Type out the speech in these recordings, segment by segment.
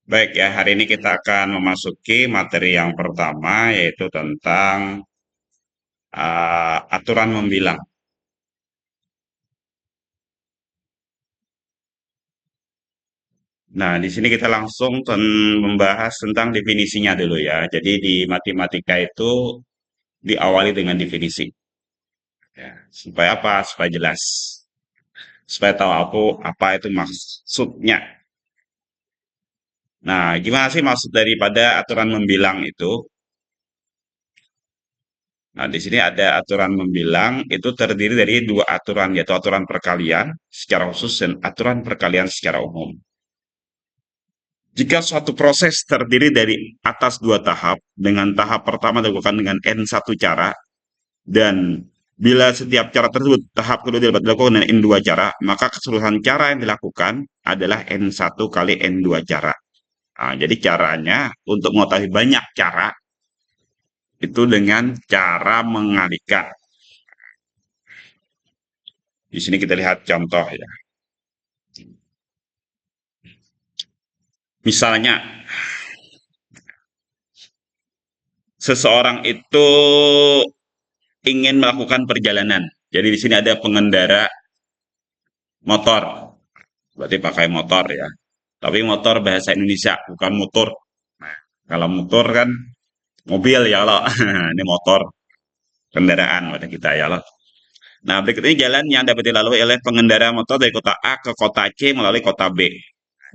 Baik ya, hari ini kita akan memasuki materi yang pertama yaitu tentang aturan membilang. Nah, di sini kita langsung membahas tentang definisinya dulu ya. Jadi di matematika itu diawali dengan definisi. Ya, supaya apa? Supaya jelas. Supaya tahu apa itu maksudnya. Nah, gimana sih maksud daripada aturan membilang itu? Nah, di sini ada aturan membilang itu terdiri dari dua aturan, yaitu aturan perkalian secara khusus dan aturan perkalian secara umum. Jika suatu proses terdiri dari atas dua tahap, dengan tahap pertama dilakukan dengan N1 cara, dan bila setiap cara tersebut tahap kedua dilakukan dengan N2 cara, maka keseluruhan cara yang dilakukan adalah N1 kali N2 cara. Nah, jadi caranya untuk mengetahui banyak cara itu dengan cara mengalihkan. Di sini kita lihat contoh ya. Misalnya, seseorang itu ingin melakukan perjalanan. Jadi di sini ada pengendara motor, berarti pakai motor ya. Tapi motor bahasa Indonesia, bukan motor. Nah, kalau motor kan mobil ya loh. Ini motor, kendaraan pada kita ya loh. Nah, berikut ini jalan yang dapat dilalui oleh pengendara motor dari kota A ke kota C melalui kota B.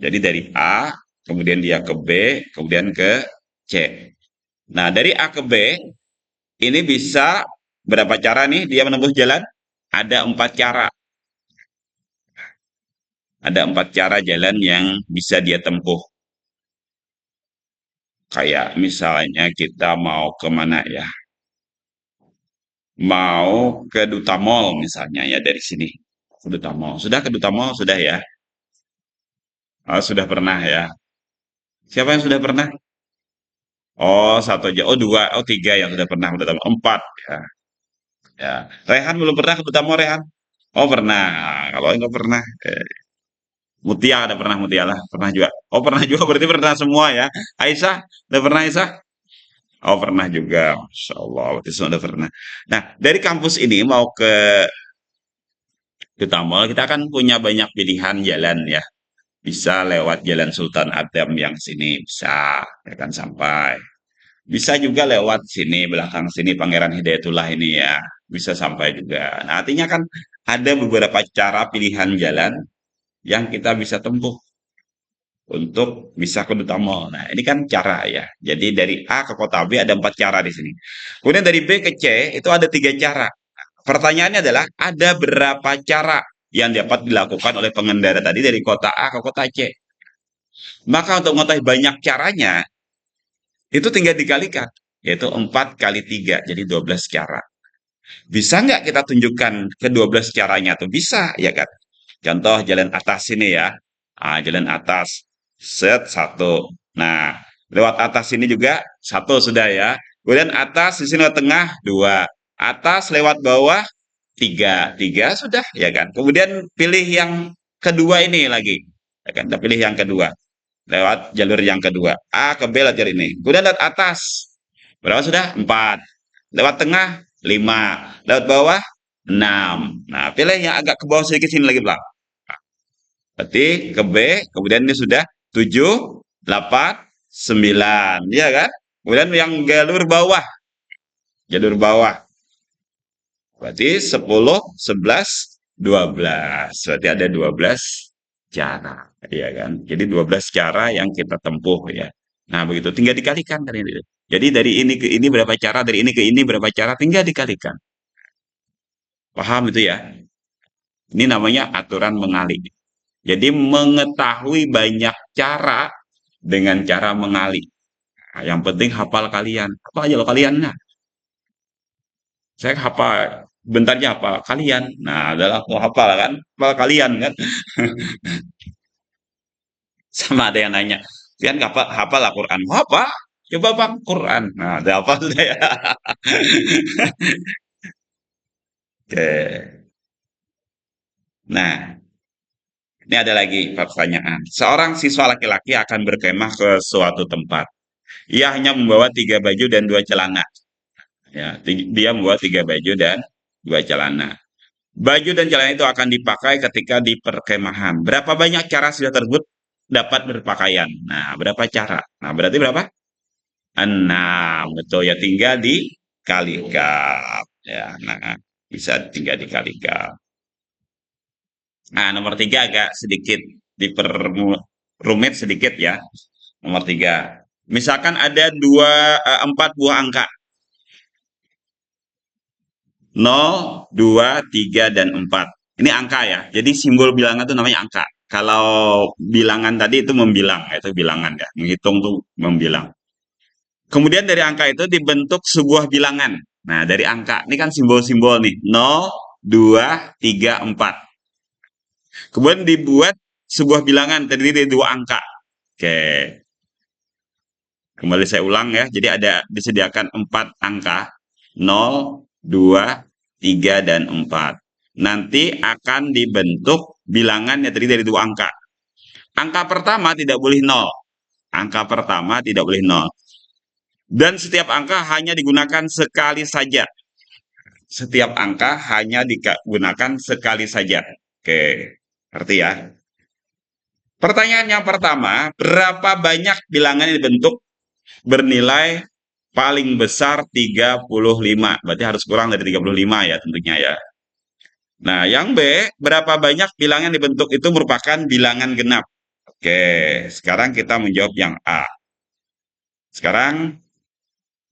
Jadi dari A, kemudian dia ke B, kemudian ke C. Nah, dari A ke B, ini bisa berapa cara nih dia menempuh jalan? Ada empat cara. Ada empat cara jalan yang bisa dia tempuh. Kayak misalnya kita mau kemana ya? Mau ke Duta Mall misalnya ya dari sini. Ke Duta Mall. Sudah ke Duta Mall? Sudah ya? Oh, sudah pernah ya. Siapa yang sudah pernah? Oh, satu aja. Oh, dua. Oh, tiga yang sudah pernah. Udah tambah empat. Ya. Ya. Rehan belum pernah ke Duta Mall, Rehan? Oh, pernah. Kalau enggak pernah, Mutia ada pernah Mutia lah, pernah juga. Oh pernah juga berarti pernah semua ya. Aisyah, udah pernah Aisyah? Oh pernah juga, Masya Allah, berarti semua udah pernah. Nah dari kampus ini mau ke Tamol, kita kan punya banyak pilihan jalan ya. Bisa lewat Jalan Sultan Adam yang sini, bisa ya kan sampai. Bisa juga lewat sini, belakang sini Pangeran Hidayatullah ini ya, bisa sampai juga. Nah artinya kan ada beberapa cara pilihan jalan yang kita bisa tempuh untuk bisa ke Duta Mall. Nah, ini kan cara ya. Jadi dari A ke kota B ada empat cara di sini. Kemudian dari B ke C itu ada tiga cara. Pertanyaannya adalah ada berapa cara yang dapat dilakukan oleh pengendara tadi dari kota A ke kota C. Maka untuk mengetahui banyak caranya, itu tinggal dikalikan. Yaitu 4 kali 3, jadi 12 cara. Bisa nggak kita tunjukkan ke 12 caranya tuh? Bisa, ya kan? Contoh jalan atas ini ya. Jalan atas. Set, satu. Nah, lewat atas ini juga satu sudah ya. Kemudian atas di sini lewat tengah, dua. Atas lewat bawah, tiga. Tiga sudah, ya kan? Kemudian pilih yang kedua ini lagi. Ya kan? Kita pilih yang kedua. Lewat jalur yang kedua. A ke B lewat jalur ini. Kemudian lewat atas. Berapa sudah? Empat. Lewat tengah, lima. Lewat bawah, enam. Nah, pilih yang agak ke bawah sedikit sini lagi, Bang. Berarti ke B, kemudian ini sudah 7, 8, 9. Ya kan? Kemudian yang jalur bawah. Berarti 10, 11, 12. Berarti ada 12 cara. Ya kan? Jadi 12 cara yang kita tempuh ya. Nah, begitu. Tinggal dikalikan dari ini. Jadi dari ini ke ini berapa cara, dari ini ke ini berapa cara, tinggal dikalikan. Paham itu ya? Ini namanya aturan mengalih. Jadi mengetahui banyak cara dengan cara mengalih. Nah, yang penting hafal kalian. Apa aja lo kaliannya? Saya hafal. Bentarnya hafal kalian. Nah, adalah aku hafal kan? Hafal kalian kan? Sama ada yang nanya. Pian hafal, hafal Al-Quran. Apa? Coba bang Quran. Nah, ada apa sudah ya? Oke. Nah, Ini ada lagi pertanyaan. Seorang siswa laki-laki akan berkemah ke suatu tempat. Ia hanya membawa 3 baju dan 2 celana. Ya, dia membawa 3 baju dan 2 celana. Baju dan celana itu akan dipakai ketika di perkemahan. Berapa banyak cara siswa tersebut dapat berpakaian? Nah, berapa cara? Nah, berarti berapa? 6. Betul ya, tinggal dikalikan. Ya, nah, bisa tinggal dikalikan. Nah, nomor 3 agak sedikit diperrumit sedikit ya. Nomor 3. Misalkan ada 4 buah angka. 0, 2, 3, dan 4. Ini angka ya. Jadi simbol bilangan itu namanya angka. Kalau bilangan tadi itu membilang, itu bilangan ya. Menghitung tuh membilang. Kemudian dari angka itu dibentuk sebuah bilangan. Nah, dari angka, ini kan simbol-simbol nih. 0, 2, 3, 4. Kemudian dibuat sebuah bilangan terdiri dari 2 angka. Oke, kembali saya ulang ya. Jadi ada disediakan 4 angka. 0, 2, 3, dan 4. Nanti akan dibentuk bilangan yang terdiri dari 2 angka. Angka pertama tidak boleh 0. Angka pertama tidak boleh 0. Dan setiap angka hanya digunakan sekali saja. Setiap angka hanya digunakan sekali saja. Oke, ngerti ya? Pertanyaan yang pertama, berapa banyak bilangan yang dibentuk bernilai paling besar 35? Berarti harus kurang dari 35 ya tentunya ya. Nah, yang B, berapa banyak bilangan yang dibentuk itu merupakan bilangan genap? Oke, sekarang kita menjawab yang A. Sekarang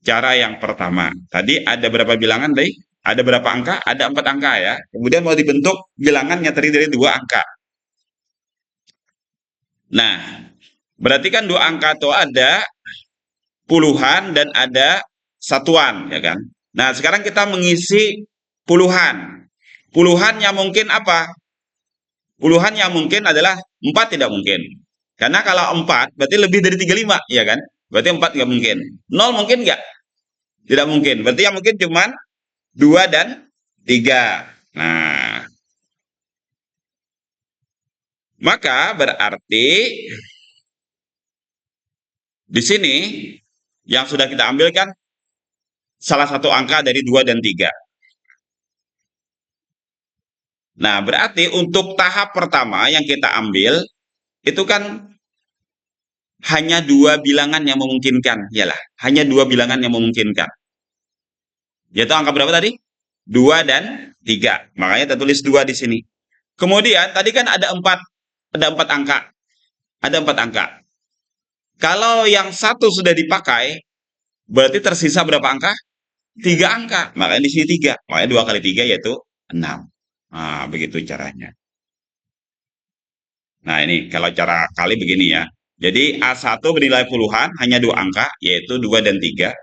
cara yang pertama. Tadi ada berapa bilangan, Dai? Ada berapa angka? Ada 4 angka ya. Kemudian mau dibentuk bilangan yang terdiri dari 2 angka. Nah, berarti kan 2 angka itu ada puluhan dan ada satuan, ya kan? Nah, sekarang kita mengisi puluhan. Puluhan yang mungkin apa? Puluhan yang mungkin adalah 4 tidak mungkin. Karena kalau 4 berarti lebih dari 35, ya kan? Berarti 4 nggak mungkin. Nol mungkin nggak? Tidak mungkin. Berarti yang mungkin cuma 2 dan 3. Nah, maka berarti di sini yang sudah kita ambil kan salah satu angka dari 2 dan 3. Nah, berarti untuk tahap pertama yang kita ambil, itu kan hanya 2 bilangan yang memungkinkan. Yalah, hanya 2 bilangan yang memungkinkan. Yaitu angka berapa tadi? 2 dan 3. Makanya kita tulis 2 di sini. Kemudian, tadi kan ada empat angka. Ada 4 angka. Kalau yang satu sudah dipakai, berarti tersisa berapa angka? 3 angka. Makanya di sini 3. Makanya 2 kali 3 yaitu 6. Nah, begitu caranya. Nah, ini kalau cara kali begini ya. Jadi A1 bernilai puluhan, hanya 2 angka, yaitu 2 dan 3.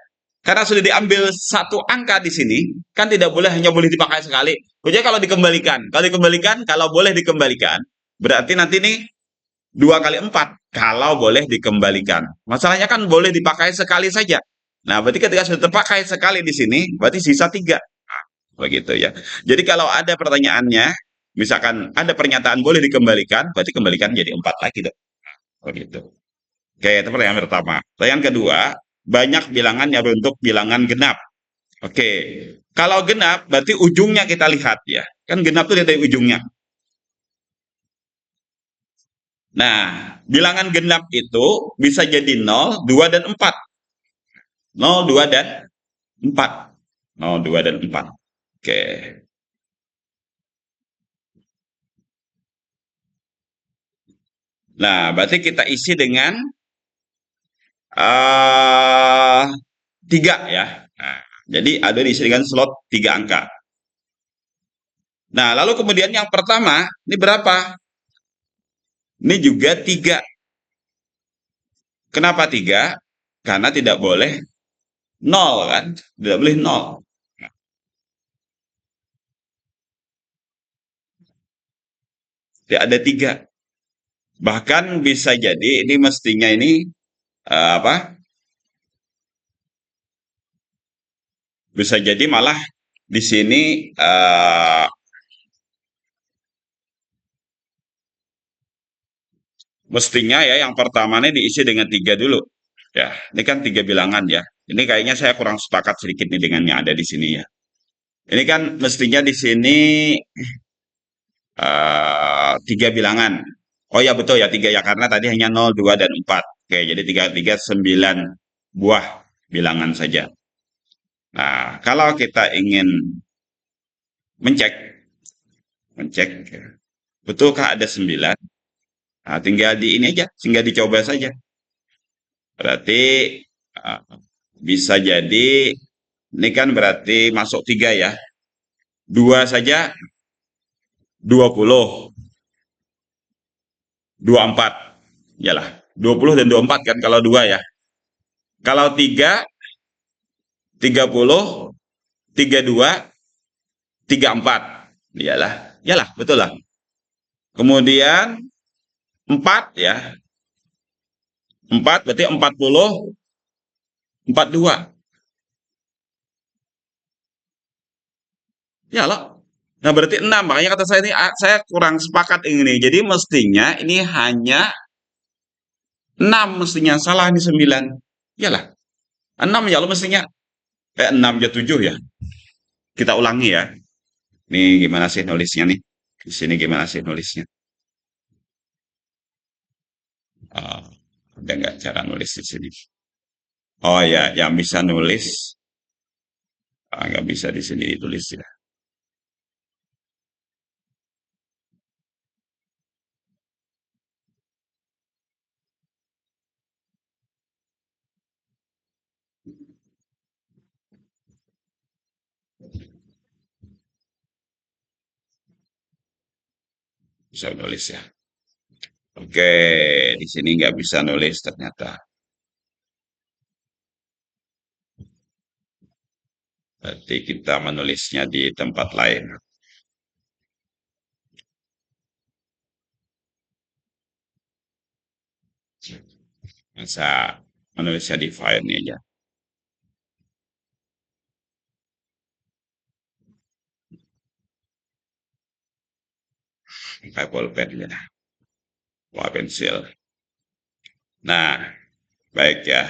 Karena sudah diambil 1 angka di sini, kan tidak boleh hanya boleh dipakai sekali. Jadi kalau boleh dikembalikan, berarti nanti nih 2 kali 4, kalau boleh dikembalikan. Masalahnya kan boleh dipakai sekali saja. Nah, berarti ketika sudah terpakai sekali di sini, berarti sisa 3. Nah, begitu ya. Jadi kalau ada pertanyaannya, misalkan ada pernyataan boleh dikembalikan, berarti kembalikan jadi 4 lagi dong. Begitu. Oke, itu pertanyaan pertama. Pertanyaan kedua, banyak bilangan yang berbentuk bilangan genap. Oke, kalau genap berarti ujungnya kita lihat ya. Kan genap itu dari ujungnya. Nah, bilangan genap itu bisa jadi 0, 2, dan 4. 0, 2, dan 4. 0, 2, dan 4. Oke. Nah, berarti kita isi dengan 3 ya. Nah, jadi ada diisi dengan slot 3 angka. Nah, lalu kemudian yang pertama, ini berapa? Ini juga 3. Kenapa 3? Karena tidak boleh 0 kan? Tidak boleh 0. Tidak ada 3. Bahkan bisa jadi ini mestinya ini apa? Bisa jadi malah di sini mestinya ya yang pertamanya diisi dengan 3 dulu. Ya, ini kan 3 bilangan ya. Ini kayaknya saya kurang sepakat sedikit nih dengan yang ada di sini ya. Ini kan mestinya di sini 3 bilangan. Oh ya betul ya 3 ya karena tadi hanya 0, 2 dan 4. Oke, jadi 3 3 9 buah bilangan saja. Nah, kalau kita ingin mencek mencek betulkah ada 9? Nah, tinggal di ini aja, tinggal dicoba saja. Berarti uh, bisa jadi ini kan berarti masuk 3 ya. 2 saja 20, 24. Yalah, 20 dan 24 kan kalau 2 ya. Kalau 3, 30, 32, 34. Iyalah, iyalah, betul lah. Kemudian 4 ya. 4 berarti 40, 42. Ya loh. Nah, berarti 6. Makanya kata saya ini saya kurang sepakat ini. Jadi mestinya ini hanya 6 mestinya. Salah ini 9. Iyalah. 6 ya lo mestinya. 6 ya 7 ya. Kita ulangi ya. Nih gimana sih nulisnya nih? Di sini gimana sih nulisnya? Ah, ada nggak cara nulis di sini? Oh ya, yang bisa nulis nggak bisa di sini ditulis ya. Bisa nulis ya. Oke, di sini nggak bisa nulis ternyata. Berarti kita menulisnya di tempat lain. Masa menulisnya di file ini aja. Pakai pulpen aja. Wah, pensil. Nah, baik ya.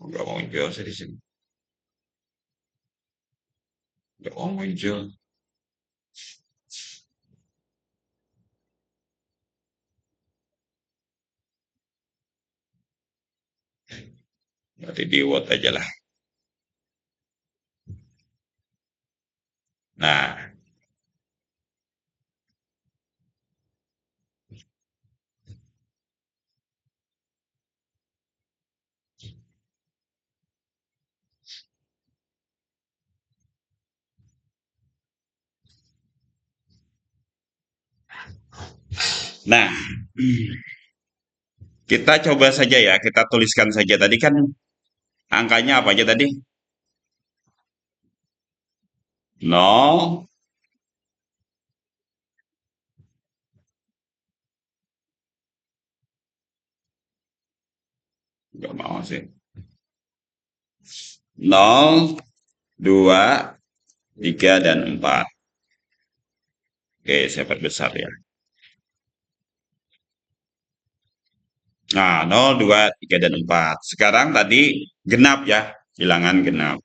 Nggak mau muncul saya di sini. Nggak mau muncul. Berarti di Word aja lah. Nah, nah, kita coba saja ya, kita tuliskan saja. Tadi kan angkanya apa aja tadi? 0, nggak mau sih. 0, 2, 3, dan 4. Oke, saya perbesar ya. Nah, 0, 2, 3, dan 4. Sekarang tadi genap ya, bilangan genap.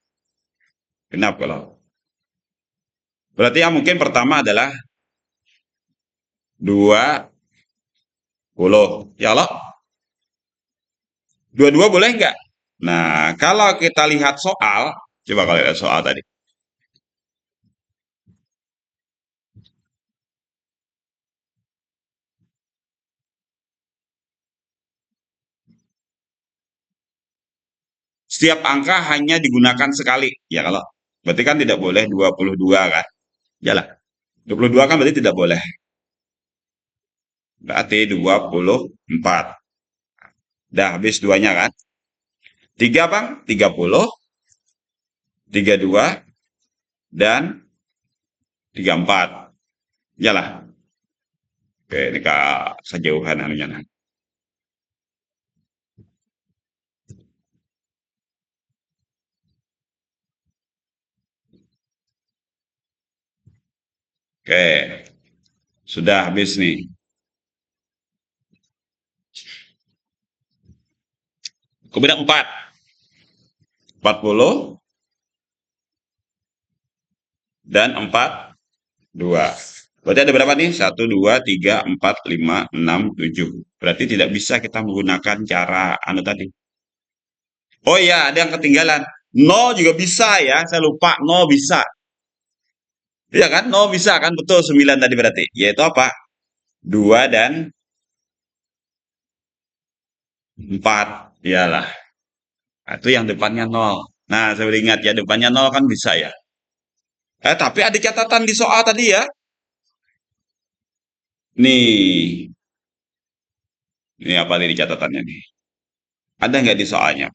Genap kalau. Berarti yang mungkin pertama adalah 20. Ya loh, 22 boleh nggak? Nah, kalau kita lihat soal, coba kalau lihat soal tadi. Setiap angka hanya digunakan sekali. Ya kalau, berarti kan tidak boleh 22 kan? Yalah, 22 kan berarti tidak boleh. Berarti 24. Dah habis duanya kan? 3 bang, 30, 32, dan 34. Yalah. Oke, ini Kak kejauhan anunya. Nah. Oke, sudah habis nih. Kemudian 4, 40 dan 42. Berarti ada berapa nih? 1, 2, 3, 4, 5, 6, 7. Berarti tidak bisa kita menggunakan cara anu tadi. Oh iya, ada yang ketinggalan. Nol juga bisa ya, saya lupa. Nol bisa. Iya kan? Nol bisa kan? Betul, 9 tadi berarti. Yaitu apa? 2 dan 4. Iyalah. Nah, itu yang depannya nol. Nah, saya baru ingat ya, depannya nol kan bisa ya. Tapi ada catatan di soal tadi ya. Nih, ini apa nih di catatannya nih? Ada nggak di soalnya?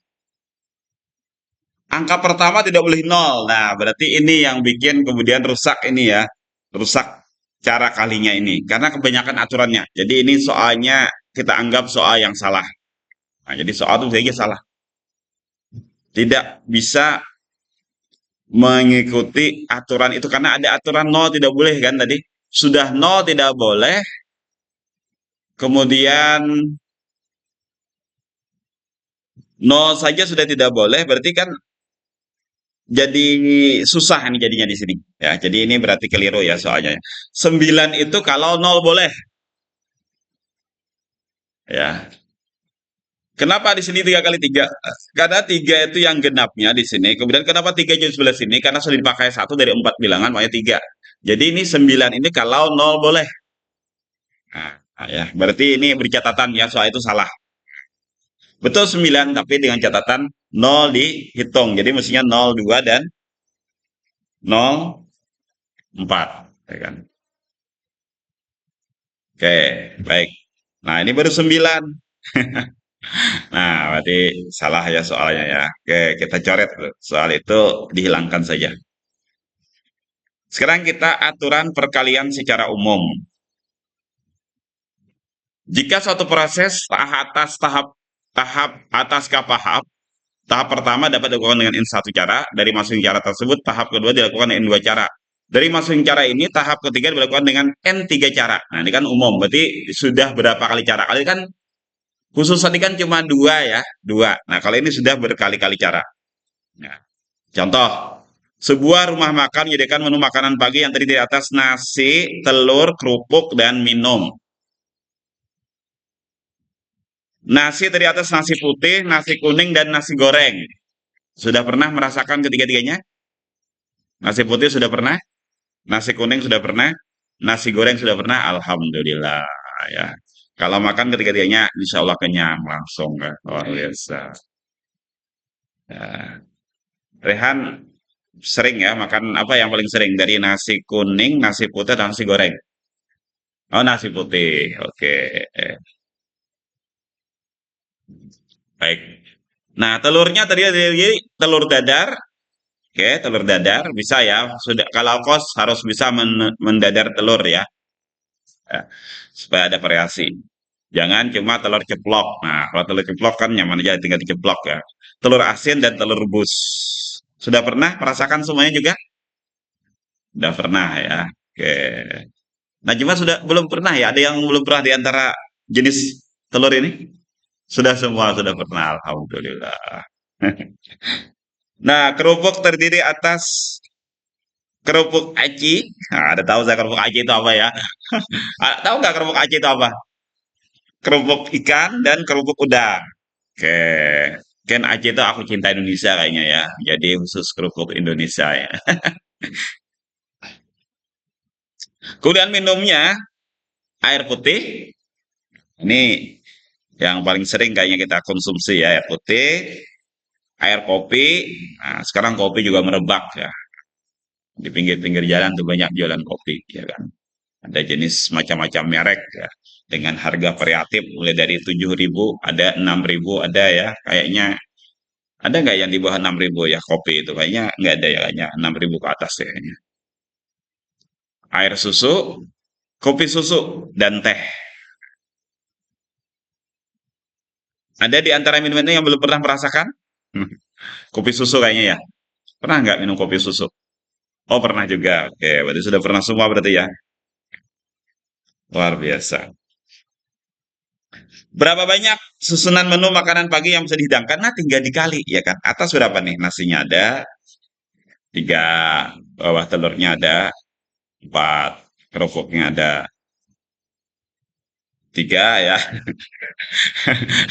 Angka pertama tidak boleh nol. Nah, berarti ini yang bikin kemudian rusak ini ya. Rusak cara kalinya ini. Karena kebanyakan aturannya. Jadi ini soalnya kita anggap soal yang salah. Nah, jadi soal itu saja salah. Tidak bisa mengikuti aturan itu karena ada aturan nol tidak boleh kan tadi. Sudah nol tidak boleh, kemudian nol saja sudah tidak boleh, berarti kan jadi susah ini jadinya di sini. Ya, jadi ini berarti keliru ya soalnya. 9 itu kalau nol boleh. Ya. Kenapa di sini 3 kali 3? Karena 3 itu yang genapnya di sini. Kemudian kenapa 3 jadi sebelah sini? Karena sudah dipakai satu dari 4 bilangan, makanya 3. Jadi ini 9 ini kalau nol boleh. Nah, ya, berarti ini bercatatan ya soal itu salah. Betul 9, tapi dengan catatan nol dihitung. Jadi mestinya 02 dan 04. Ya kan? Oke, baik. Nah, ini baru 9. Nah, berarti salah ya soalnya ya. Oke, kita coret tuh. Soal itu dihilangkan saja. Sekarang kita aturan perkalian secara umum. Jika suatu proses tahap atas ke tahap pertama dapat dilakukan dengan satu cara, dari masing cara tersebut tahap kedua dilakukan dengan dua cara. Dari masing cara ini tahap ketiga dilakukan dengan n 3 cara. Nah, ini kan umum, berarti sudah berapa kali cara? Kali kan khusus tadi kan cuma dua ya, dua. Nah, kalau ini sudah berkali-kali cara. Nah, contoh, sebuah rumah makan menyediakan menu makanan pagi yang terdiri di atas nasi, telur, kerupuk, dan minum. Nasi terdiri atas nasi putih, nasi kuning, dan nasi goreng. Sudah pernah merasakan ketiga-tiganya? Nasi putih sudah pernah? Nasi kuning sudah pernah? Nasi goreng sudah pernah? Alhamdulillah ya. Kalau makan ketiga-tiganya, insya Allah kenyang langsung. Ya. Luar biasa. Ya. Rehan sering ya makan apa yang paling sering dari nasi kuning, nasi putih, dan nasi goreng. Oh, nasi putih. Oke. Baik. Nah, telurnya tadi telur dadar. Oke, telur dadar bisa ya. Sudah kalau kos harus bisa mendadar telur ya. Ya, supaya ada variasi. Jangan cuma telur ceplok. Nah, kalau telur ceplok kan nyaman aja tinggal diceplok ya. Telur asin dan telur rebus. Sudah pernah merasakan semuanya juga? Sudah pernah ya. Oke. Nah, cuma sudah belum pernah ya. Ada yang belum pernah di antara jenis telur ini? Sudah semua sudah pernah. Alhamdulillah. Nah, kerupuk terdiri atas kerupuk aci. Nah, ada tahu saya kerupuk aci itu apa ya? Tahu nggak kerupuk aci itu apa? Kerupuk ikan dan kerupuk udang. Oke. Kan Aceh itu aku cinta Indonesia kayaknya ya. Jadi khusus kerupuk Indonesia ya. Kemudian minumnya air putih. Ini yang paling sering kayaknya kita konsumsi ya, air putih, air kopi. Nah, sekarang kopi juga merebak ya. Di pinggir-pinggir jalan tuh banyak jualan kopi ya kan. Ada jenis macam-macam merek ya. Dengan harga variatif mulai dari 7.000, ada 6.000, ada ya. Kayaknya ada nggak yang di bawah 6.000 ya kopi itu? Kayaknya nggak ada ya, kayaknya 6.000 ke atas ya. Kayaknya. Air susu, Kopi susu dan teh. Ada di antara minuman yang belum pernah merasakan? Hmm, Kopi susu kayaknya ya. Pernah nggak minum kopi susu? Oh, pernah juga. Oke, berarti sudah pernah semua berarti ya. Luar biasa. Berapa banyak susunan menu makanan pagi yang bisa dihidangkan? Nah, tinggal dikali, ya kan? Atas berapa nih? Nasinya ada, tiga, bawah telurnya ada, empat, kerupuknya ada, tiga ya.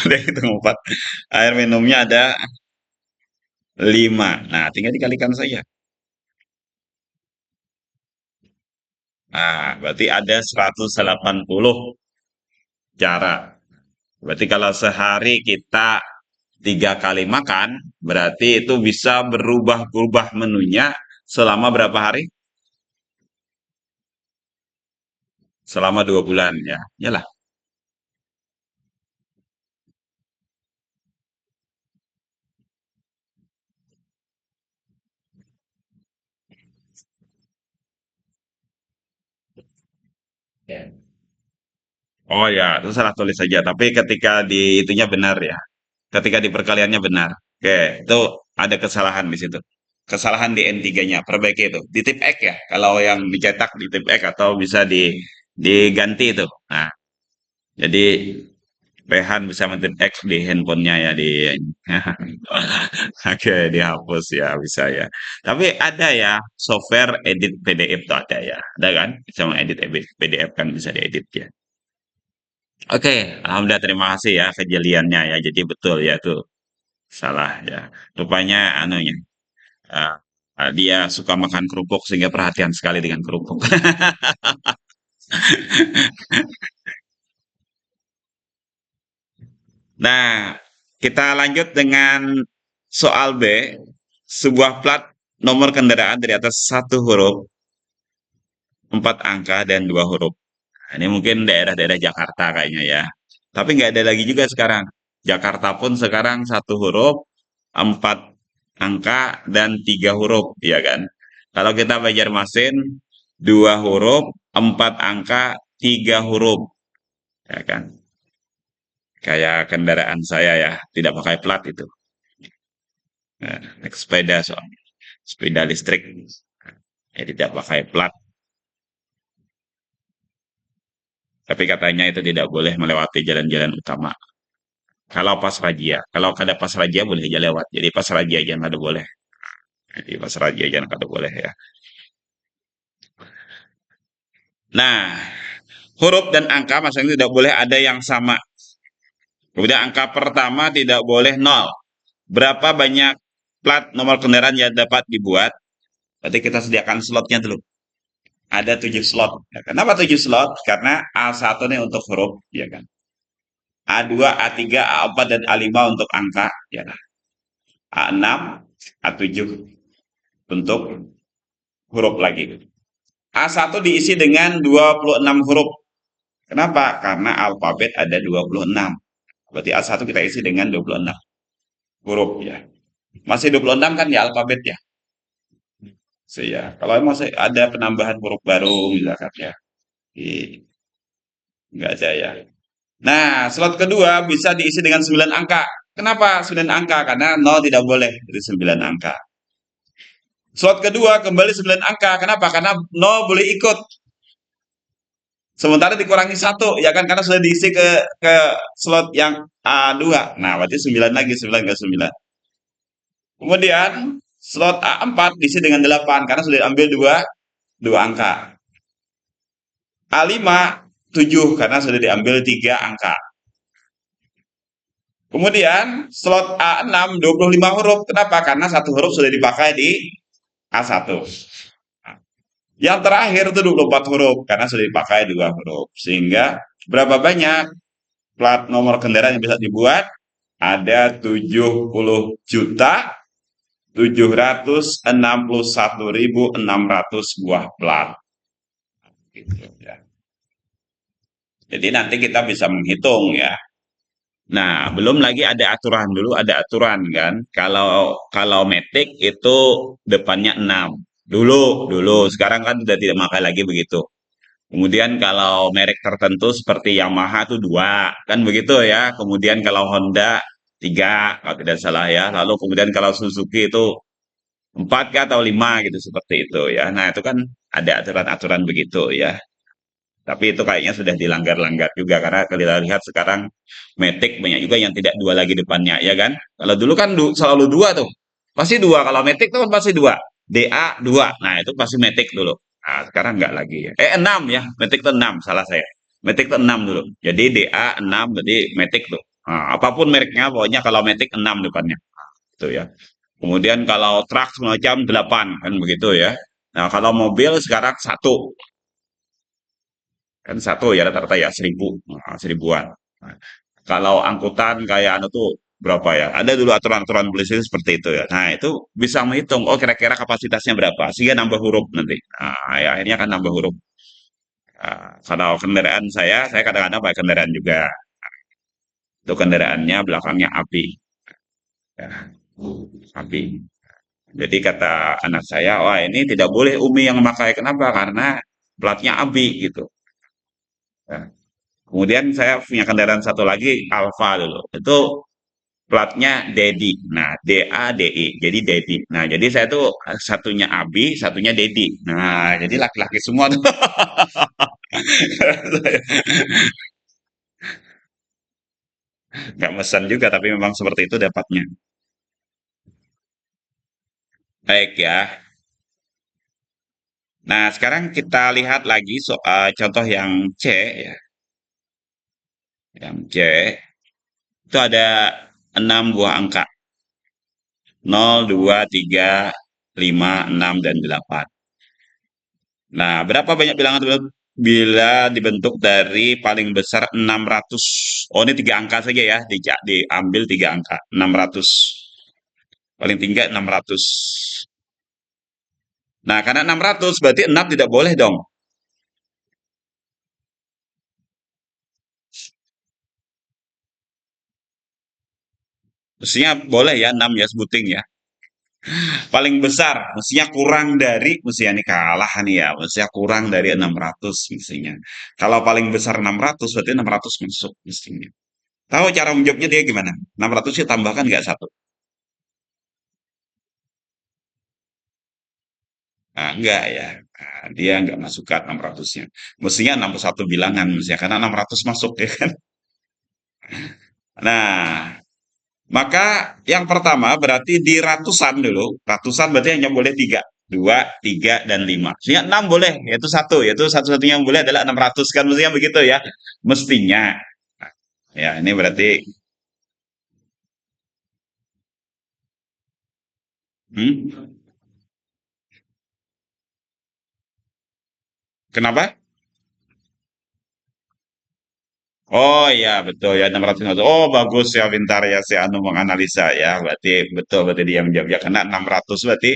Udah itu empat. Air minumnya ada lima. Nah, tinggal dikalikan saja. Nah, berarti ada 180 cara. Berarti kalau sehari kita 3 kali makan, berarti itu bisa berubah-ubah menunya selama berapa hari? Selama 2 bulan ya. Yalah. Ya. Oh ya, itu salah tulis saja. Tapi ketika di itunya benar ya. Ketika di perkaliannya benar. Oke, itu ada kesalahan di situ. Kesalahan di N3-nya, perbaiki itu. Di tip X ya. Kalau yang dicetak di tip X atau bisa diganti itu. Nah, jadi Rehan bisa men X di handphonenya ya di Oke, dihapus ya bisa ya. Tapi ada ya software edit PDF tuh ada ya. Ada kan? Bisa mengedit PDF kan bisa diedit ya. Oke, alhamdulillah terima kasih ya kejeliannya ya. Jadi betul ya tuh salah ya. Rupanya anunya eh, dia suka makan kerupuk sehingga perhatian sekali dengan kerupuk. Nah, kita lanjut dengan soal B. Sebuah plat nomor kendaraan dari atas satu huruf, 4 angka, dan 2 huruf. Nah, ini mungkin daerah-daerah Jakarta kayaknya ya. Tapi nggak ada lagi juga sekarang. Jakarta pun sekarang satu huruf, 4 angka, dan 3 huruf, ya kan? Kalau kita Banjarmasin, 2 huruf, 4 angka, 3 huruf, ya kan? Kayak kendaraan saya ya, tidak pakai plat itu. Nah, naik sepeda soalnya. Sepeda listrik. Ya tidak pakai plat. Tapi katanya itu tidak boleh melewati jalan-jalan utama. Kalau pas razia. Kalau ada pas razia boleh aja lewat. Jadi pas razia aja nggak ada boleh. Jadi pas razia aja nggak ada boleh ya. Nah, huruf dan angka masing tidak boleh ada yang sama. Kemudian angka pertama tidak boleh nol. Berapa banyak plat nomor kendaraan yang dapat dibuat? Berarti kita sediakan slotnya dulu. Ada 7 slot. Ya, kenapa 7 slot? Karena A1 ini untuk huruf, ya kan? A2, A3, A4, dan A5 untuk angka, ya kan? A6, A7 untuk huruf lagi. A1 diisi dengan 26 huruf. Kenapa? Karena alfabet ada 26. Berarti A1 kita isi dengan 26 huruf ya. Masih 26 kan ya alfabet ya. So, ya. Kalau masih ada penambahan huruf baru misalkan ya. Enggak ada ya. Nah, slot kedua bisa diisi dengan 9 angka. Kenapa 9 angka? Karena 0 tidak boleh. Jadi 9 angka. Slot kedua kembali 9 angka. Kenapa? Karena 0 boleh ikut. Sementara dikurangi satu, ya kan? Karena sudah diisi ke slot yang A2. Nah, berarti 9 lagi, 9 ke 9. Kemudian slot A4 diisi dengan 8 karena sudah diambil dua angka. A5 7 karena sudah diambil 3 angka. Kemudian slot A6 25 huruf. Kenapa? Karena satu huruf sudah dipakai di A1. Yang terakhir itu 24 huruf karena sudah dipakai 2 huruf. Sehingga berapa banyak plat nomor kendaraan yang bisa dibuat? Ada 70.761.600 buah plat. Gitu, ya. Jadi nanti kita bisa menghitung ya. Nah, belum lagi ada aturan dulu, ada aturan kan. Kalau metik itu depannya 6. Dulu, sekarang kan sudah tidak pakai lagi begitu. Kemudian kalau merek tertentu seperti Yamaha itu dua, kan begitu ya. Kemudian kalau Honda tiga, kalau tidak salah ya. Lalu kemudian kalau Suzuki itu empat kah atau lima gitu seperti itu ya. Nah itu kan ada aturan-aturan begitu ya. Tapi itu kayaknya sudah dilanggar-langgar juga karena kalau kita lihat sekarang Matic banyak juga yang tidak dua lagi depannya ya kan. Kalau dulu kan selalu dua tuh. Pasti dua. Kalau Matic tuh kan pasti dua. DA dua. Nah, itu pasti Matic dulu. Nah, sekarang nggak lagi ya. Enam ya. Matic tuh enam, salah saya. Matic tuh enam dulu. Jadi DA enam, jadi Matic tuh. Nah, apapun mereknya pokoknya kalau Matic enam depannya. Itu ya. Kemudian kalau truk semacam delapan kan begitu ya. Nah, kalau mobil sekarang satu. Kan satu ya rata-rata ya 1.000, seribuan. Nah, kalau angkutan kayak anu tuh berapa ya? Ada dulu aturan-aturan polisi seperti itu ya. Nah itu bisa menghitung, oh kira-kira kapasitasnya berapa, sehingga nambah huruf nanti. Nah, ya, akhirnya kan nambah huruf. Kalau kendaraan saya kadang-kadang pakai kendaraan juga. Itu kendaraannya belakangnya api. Ya, api. Jadi kata anak saya, wah ini tidak boleh Umi yang memakai. Kenapa? Karena platnya abi gitu. Ya. Kemudian saya punya kendaraan satu lagi, Alfa dulu. Itu platnya Dedi. Nah, DADI. Jadi Dedi. Nah, jadi saya tuh satunya Abi, satunya Dedi. Nah, jadi laki-laki semua tuh. Nggak mesen juga, tapi memang seperti itu dapatnya. Baik ya. Nah, sekarang kita lihat lagi soal contoh yang C ya. Yang C itu ada 6 buah angka. 0, 2, 3, 5, 6, dan 8. Nah, berapa banyak bilangan tersebut bila dibentuk dari paling besar 600? Oh, ini tiga angka saja ya, diambil tiga angka, 600. Paling tinggi 600. Nah, karena 600 berarti 6 tidak boleh dong. Mestinya boleh ya 6 ya sebuting ya. Paling besar, mestinya kurang dari, mestinya ini kalah nih ya, mestinya kurang dari 600 mestinya. Kalau paling besar 600 berarti 600 masuk mestinya. Tahu cara menjawabnya dia gimana? 600 sih tambahkan nggak satu? Nah, enggak ya. Nah, dia enggak masukkan 600-nya. Mestinya 61 bilangan mestinya karena 600 masuk ya kan. Nah, maka yang pertama berarti di ratusan dulu. Ratusan berarti hanya boleh tiga. Dua, tiga, dan lima. Mestinya enam boleh, yaitu satu. Yaitu satu-satunya yang boleh adalah 600 kan. Mestinya begitu ya. Mestinya. Ya, ini berarti. Hmm, kenapa? Oh iya betul ya 600. Oh bagus ya pintar ya si Anu menganalisa ya. Berarti betul berarti dia menjawab ya karena 600 berarti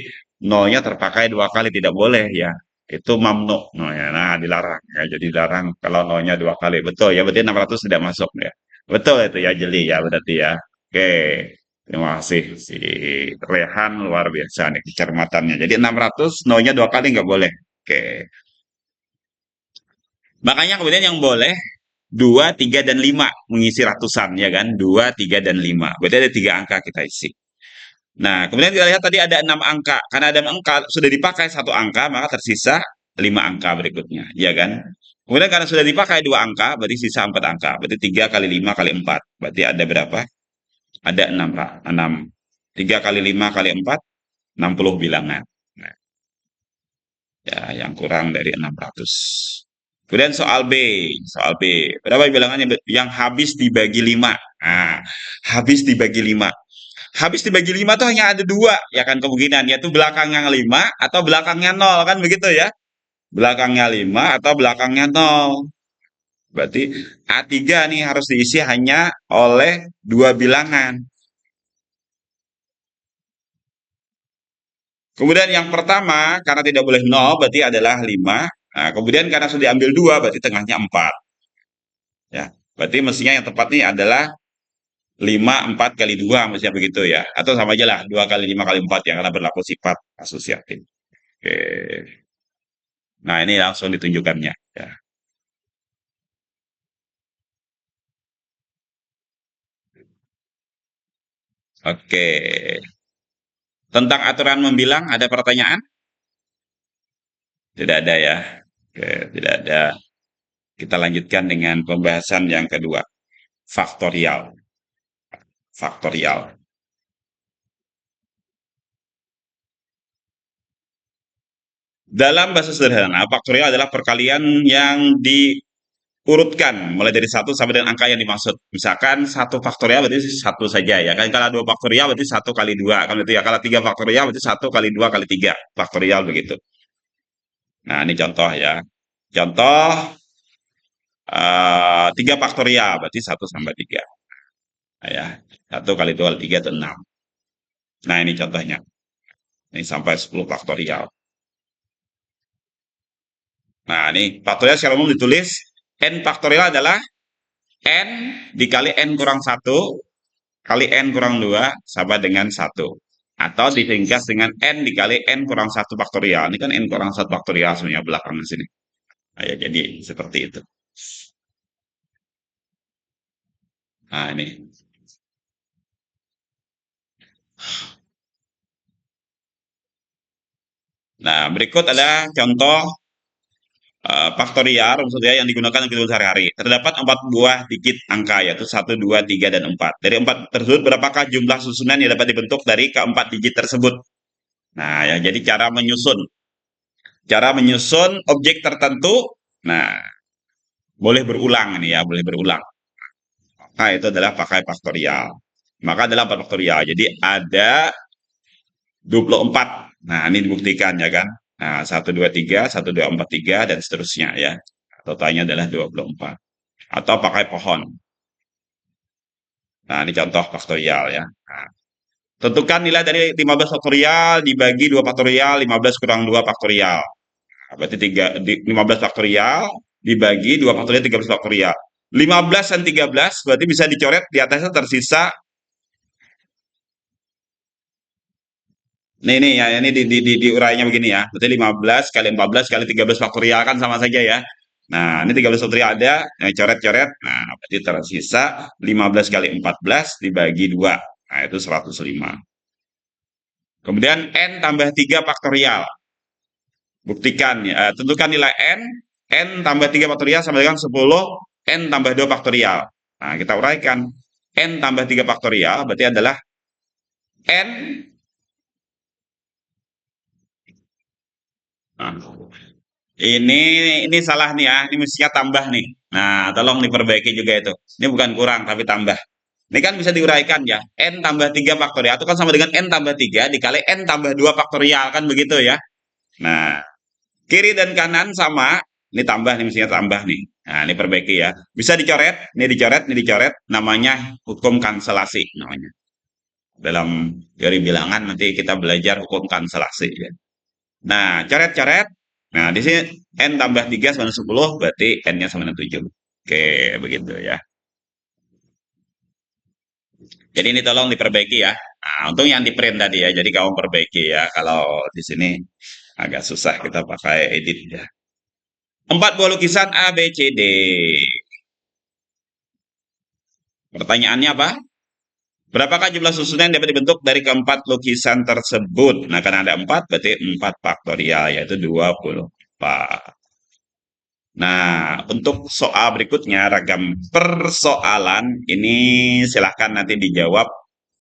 nolnya terpakai dua kali tidak boleh ya. Itu mamnu. No, ya. Nah dilarang ya. Jadi dilarang kalau nolnya dua kali. Betul ya berarti 600 tidak masuk ya. Betul itu ya jeli ya berarti ya. Oke. Terima kasih si Rehan luar biasa nih kecermatannya. Jadi 600 nolnya dua kali nggak boleh. Oke. Makanya kemudian yang boleh 2, 3, dan 5 mengisi ratusan ya kan? 2, 3, dan 5. Berarti ada tiga angka kita isi. Nah, kemudian kita lihat tadi ada 6 angka. Karena ada 6 angka sudah dipakai satu angka, maka tersisa 5 angka berikutnya, ya kan? Kemudian karena sudah dipakai dua angka, berarti sisa 4 angka. Berarti 3 kali 5 kali 4. Berarti ada berapa? Ada 6, Pak. 6. 3 kali 5 kali 4, 60 bilangan. Nah, ya, yang kurang dari 600. Kemudian soal B, soal B. Berapa bilangannya yang habis dibagi 5? Nah, habis dibagi 5. Habis dibagi 5 tuh hanya ada dua, ya kan kemungkinan, yaitu belakangnya 5 atau belakangnya 0, kan begitu ya? Belakangnya 5 atau belakangnya 0. Berarti A3 nih harus diisi hanya oleh dua bilangan. Kemudian yang pertama, karena tidak boleh 0, berarti adalah 5. Nah, kemudian karena sudah diambil 2, berarti tengahnya 4. Ya, berarti mestinya yang tepat nih adalah 5 4 kali 2 mestinya begitu ya. Atau sama aja lah 2 kali 5 kali 4 ya karena berlaku sifat asosiatif. Oke. Nah, ini langsung ditunjukkannya. Ya. Oke. Tentang aturan membilang, ada pertanyaan? Tidak ada ya. Oke, tidak ada. Kita lanjutkan dengan pembahasan yang kedua. Faktorial. Faktorial. Dalam bahasa sederhana, faktorial adalah perkalian yang diurutkan mulai dari satu sampai dengan angka yang dimaksud. Misalkan satu faktorial berarti satu saja ya. Kan kalau dua faktorial berarti satu kali dua. Kan itu ya. Kalau tiga faktorial berarti satu kali dua kali tiga faktorial begitu. Nah, ini contoh ya. Contoh tiga faktorial berarti satu sampai tiga. Nah, ya. Satu kali dua kali tiga itu enam. Nah, ini contohnya. Ini sampai 10 faktorial. Nah, ini faktorial secara umum ditulis n faktorial adalah n dikali n kurang satu kali n kurang 2 sama dengan satu. Atau diringkas dengan n dikali n kurang satu faktorial. Ini kan n kurang satu faktorial sebenarnya belakangan sini. Nah, ya, jadi seperti itu. Nah, ini. Nah, berikut ada contoh faktorial maksudnya yang digunakan untuk sehari-hari. Terdapat 4 buah digit angka yaitu satu, 2, 3, dan 4. Dari 4 tersebut berapakah jumlah susunan yang dapat dibentuk dari keempat digit tersebut? Nah, ya jadi cara menyusun. Cara menyusun objek tertentu, nah boleh berulang ini ya, boleh berulang. Maka itu adalah pakai faktorial. Maka adalah 4 faktorial. Jadi ada 24. Nah, ini dibuktikan ya kan. Nah, 1, 2, 3, 1, 2, 4, 3, dan seterusnya ya. Totalnya adalah 24. Atau pakai pohon. Nah, ini contoh faktorial ya. Nah, tentukan nilai dari 15 faktorial dibagi 2 faktorial, 15 kurang 2 faktorial. Nah, berarti 15 faktorial dibagi 2 faktorial, 13 faktorial. 15 dan 13 berarti bisa dicoret, di atasnya tersisa. Nih ya, ini diurainya begini ya. Berarti 15 kali 14 kali 13 faktorial kan sama saja ya. Nah, ini 13 faktorial ada, yang coret-coret. Nah, berarti tersisa 15 kali 14 dibagi 2. Nah, itu 105. Kemudian n tambah 3 faktorial. Buktikan ya, tentukan nilai n tambah 3 faktorial sama dengan 10, n tambah 2 faktorial. Nah, kita uraikan. N tambah 3 faktorial berarti adalah n. Nah, ini salah nih ya, ini mestinya tambah nih. Nah, tolong diperbaiki juga itu. Ini bukan kurang, tapi tambah. Ini kan bisa diuraikan ya. N tambah 3 faktorial itu kan sama dengan N tambah 3 dikali N tambah 2 faktorial kan begitu ya. Nah, kiri dan kanan sama. Ini tambah nih, mestinya tambah nih. Nah, ini perbaiki ya. Bisa dicoret, ini dicoret, ini dicoret. Namanya hukum kanselasi namanya. Dalam teori bilangan nanti kita belajar hukum kanselasi ya. Nah, coret-coret. Nah, di sini N tambah 3 sama dengan 10, berarti N-nya sama dengan 7. Oke, begitu ya. Jadi ini tolong diperbaiki ya. Nah, untung yang di print tadi ya, jadi kamu perbaiki ya. Kalau di sini agak susah kita pakai edit ya. 4 buah lukisan A, B, C, D. Pertanyaannya apa? Berapakah jumlah susunan yang dapat dibentuk dari keempat lukisan tersebut? Nah, karena ada 4, berarti 4 faktorial, yaitu 24. Nah, untuk soal berikutnya, ragam persoalan, ini silahkan nanti dijawab